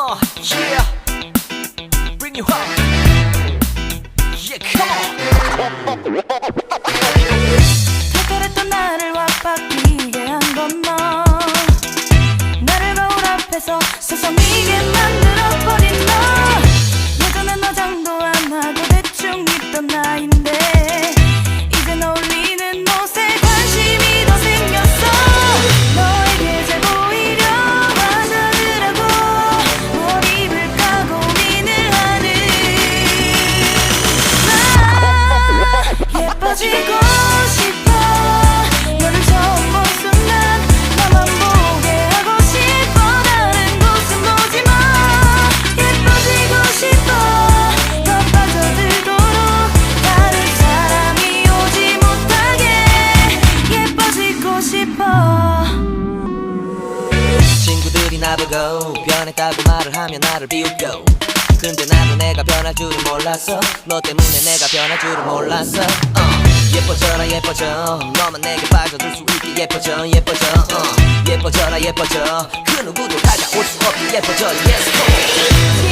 Yeah, bring you home. Yeah, come on. 특별했던 나를 와바뀌게 한 건 너. 나를 거울 앞에서 서성이게 만들어버린 너. 예전엔 화장도 안 하고 대충 입던 나인데 이젠 어울리는 옷에 관심이 더 생겼어. 너에게 잘 보이려 화장을 하고 뭘 입을까 고민을 하는 나. 예뻐지고 싶어. 너를 처음 본 순간 나만 보게 하고 싶어. 다른 곳은 보지 마. 예뻐지고 싶어. 더 빠져들도록 다른 사람이 오지 못하게 예뻐지고 싶어. 친구들이 나보고 변했다고 말을 하면 나를 비웃겨. 근데 나도 내가 변할 줄은 몰랐어. 너 때문에 내가 변할 줄은 몰랐어. 예뻐져라 예뻐져. 너만 내게 빠져들 수 있게 예뻐져 예뻐져. 예뻐져라 예뻐져. 그 누구도 다가올 수 없게 예뻐져. Yes, go.